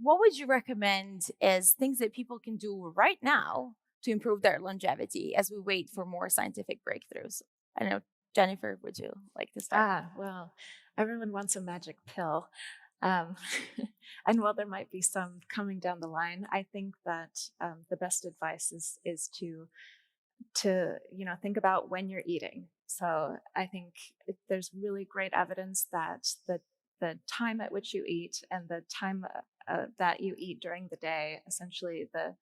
what would you recommend as things that people can do right now to improve their longevity as we wait for more scientific breakthroughs? I don't know, Jennifer, would you like to start? Well, everyone wants a magic pill. Um, and while there might be some coming down the line, I think that the best advice is to think about when you're eating. So I think there's really great evidence that the time at which you eat and the time that you eat during the day, essentially the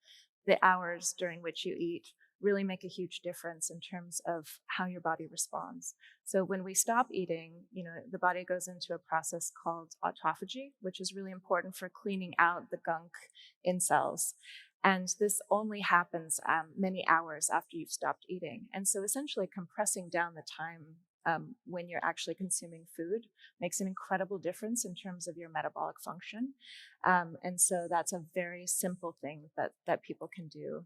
hours during which you eat, really make a huge difference in terms of how your body responds. So when we stop eating, the body goes into a process called autophagy, which is really important for cleaning out the gunk in cells. And this only happens many hours after you've stopped eating. And so essentially compressing down the time when you're actually consuming food makes an incredible difference in terms of your metabolic function. And so that's a very simple thing that people can do.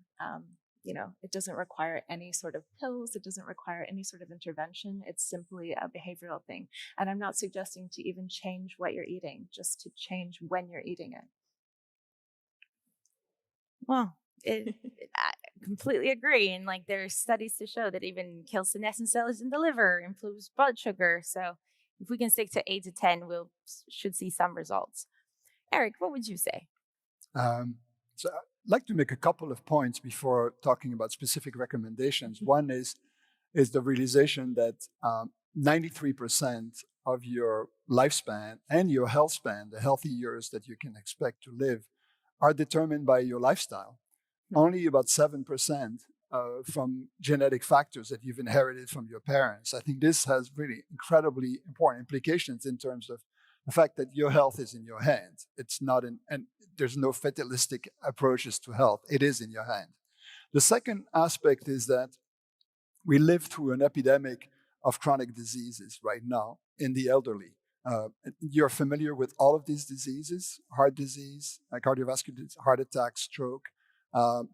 It doesn't require any sort of pills. It doesn't require any sort of intervention. It's simply a behavioral thing. And I'm not suggesting to even change what you're eating, just to change when you're eating Well, I completely agree. And like there's studies to show that even kills senescent cells in the liver, improves blood sugar. So if we can stick to 8 to 10, should see some results. Eric, what would you say? Um, so I'd like to make a couple of points before talking about specific recommendations. it. One is the realization that 93% of your lifespan and your health span, the healthy years that you can expect to live, are determined by your lifestyle. Only about 7% from genetic factors that you've inherited from your parents. I think this has really incredibly important implications in terms of the fact that your health is in your hands. It's not and there's no fatalistic approaches to health. It is in your hand. The second aspect is that we live through an epidemic of chronic diseases right now in the elderly. You're familiar with all of these diseases: heart disease, cardiovascular disease, heart attack, stroke,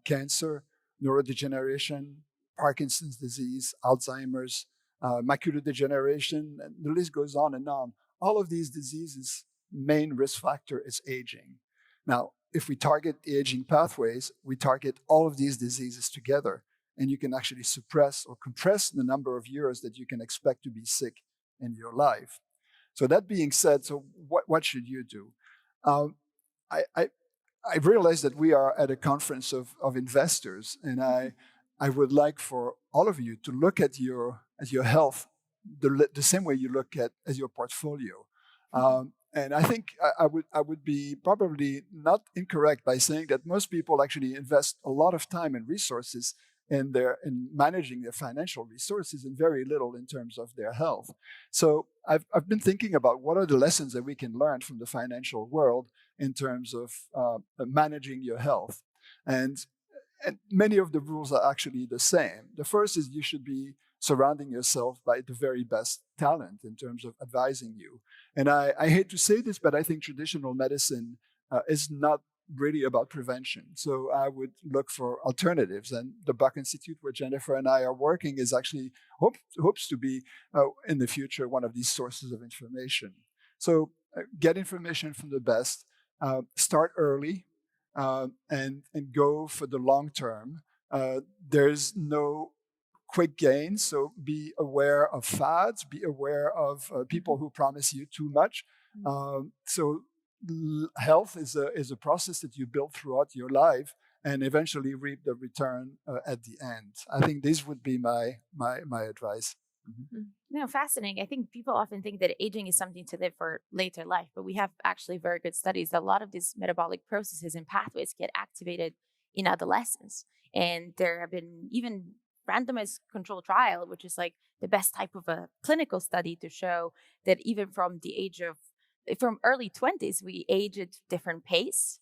cancer, neurodegeneration, Parkinson's disease, Alzheimer's, macular degeneration, and the list goes on and on. All of these diseases' main risk factor is aging. Now, if we target the aging pathways, we target all of these diseases together, and you can actually suppress or compress the number of years that you can expect to be sick in your life. So that being said, so what should you do? I, I, I realize that we are at a conference of investors, and I would like for all of you to look at your health the same way you look at as your portfolio. And I think I would be probably not incorrect by saying that most people actually invest a lot of time and resources in managing their financial resources and very little in terms of their health. So I've been thinking about what are the lessons that we can learn from the financial world in terms of managing your health. And many of the rules are actually the same. The first is you should be surrounding yourself by the very best talent in terms of advising you. And I hate to say this, but I think traditional medicine is not really about prevention. So I would look for alternatives. And the Buck Institute, where Jennifer and I are working, is actually hopes to be in the future one of these sources of information. So get information from the best. Start early and go for the long term. There's no quick gains, so be aware of fads, be aware of people who promise you too much. So health is a process that you build throughout your life and eventually reap the return at the end. I think this would be my advice. Mm-hmm. No, fascinating. I think people often think that aging is something to live for later life, but we have actually very good studies that a lot of these metabolic processes and pathways get activated in adolescence. And there have been even randomized control trial, which is like the best type of a clinical study to show that even from early 20s, we age at different pace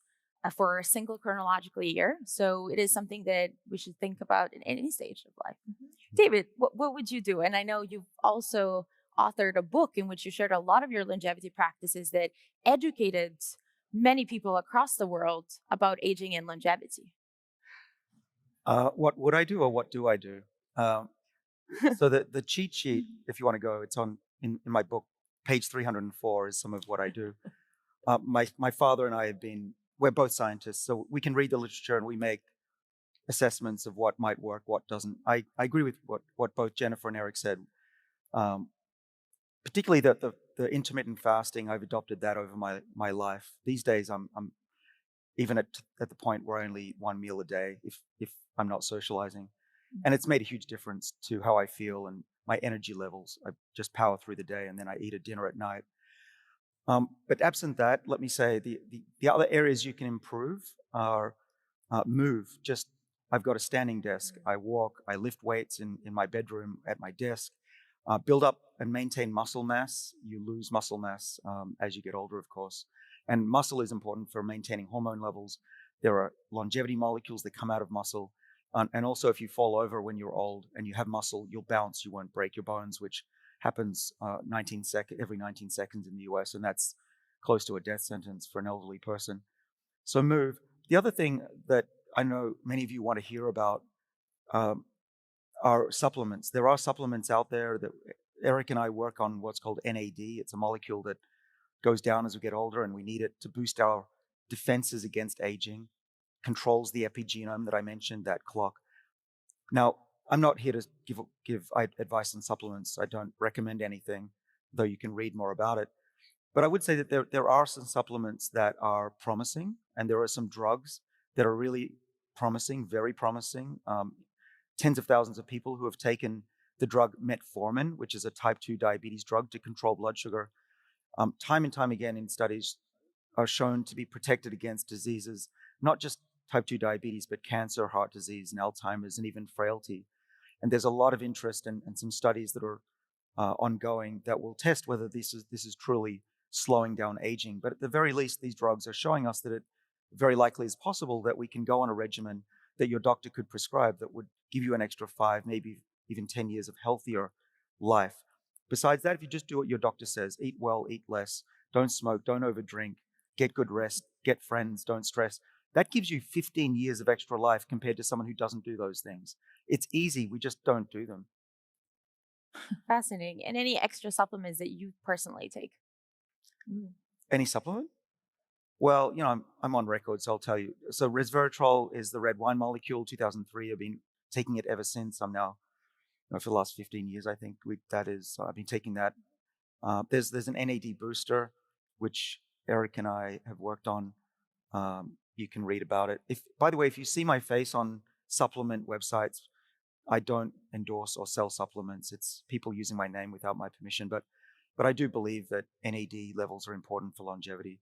for a single chronological year. So it is something that we should think about in any stage of life. Mm-hmm. David, what would you do? And I know you've also authored a book in which you shared a lot of your longevity practices that educated many people across the world about aging and longevity. What would I do, or what do I do? So the cheat sheet, if you want to go, it's on in my book. Page 304 is some of what I do. My father and I have been we're both scientists, so we can read the literature and we make assessments of what might work, what doesn't. I agree with what both Jennifer and Eric said. Particularly the intermittent fasting, I've adopted that over my life. These days, I'm even at the point where only one meal a day, if I'm not socializing, and it's made a huge difference to how I feel and my energy levels. I just power through the day, and then I eat a dinner at night. But absent that, let me say the other areas you can improve are move. Just I've got a standing desk. I walk. I lift weights in my bedroom at my desk. Build up and maintain muscle mass. You lose muscle mass as you get older, of course. And muscle is important for maintaining hormone levels. There are longevity molecules that come out of muscle. And also, if you fall over when you're old and you have muscle, you'll bounce. You won't break your bones, which happens every 19 seconds in the US. And that's close to a death sentence for an elderly person. So move. The other thing that I know many of you want to hear about are supplements. There are supplements out there that Eric and I work on what's called NAD. It's a molecule that goes down as we get older, and we need it to boost our defenses against aging, controls the epigenome that I mentioned, that clock. Now, I'm not here to give advice on supplements. I don't recommend anything, though you can read more about it. But I would say that there are some supplements that are promising, and there are some drugs that are really promising, very promising. Tens of thousands of people who have taken the drug metformin, which is a type 2 diabetes drug to control blood sugar, time and time again in studies are shown to be protected against diseases, not just type 2 diabetes, but cancer, heart disease, and Alzheimer's, and even frailty. And there's a lot of interest and some studies that are ongoing that will test whether this is truly slowing down aging. But at the very least, these drugs are showing us that it very likely is possible that we can go on a regimen that your doctor could prescribe that would give you an extra 5, maybe even 10 years of healthier life. Besides that, if you just do what your doctor says, eat well, eat less, don't smoke, don't overdrink, get good rest, get friends, don't stress, that gives you 15 years of extra life compared to someone who doesn't do those things. It's easy, we just don't do them. Fascinating. And any extra supplements that you personally take? Any supplement? Well, I'm on record, so I'll tell you. So resveratrol is the red wine molecule, 2003. I've been taking it ever since. I'm now, for the last 15 years, I think I've been taking that. There's an NAD booster, which Eric and I have worked on. You can read about it. By the way, if you see my face on supplement websites, I don't endorse or sell supplements. It's people using my name without my permission. But I do believe that NAD levels are important for longevity.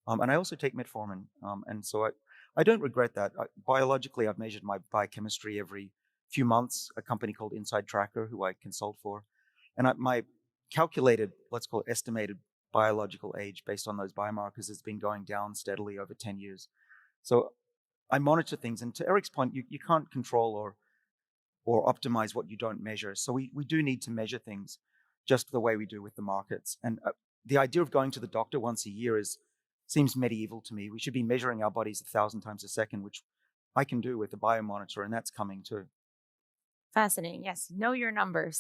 And I also take metformin. And so I don't regret that. Biologically, I've measured my biochemistry every few months, a company called Inside Tracker, who I consult for. And my calculated, let's call it estimated biological age based on those biomarkers has been going down steadily over 10 years. So I monitor things. And to Eric's point, you can't control or optimize what you don't measure. So we do need to measure things just the way we do with the markets. And the idea of going to the doctor once a year seems medieval to me. We should be measuring our bodies 1,000 times a second, which I can do with a biomonitor, and that's coming too. Fascinating. Yes. Know your numbers.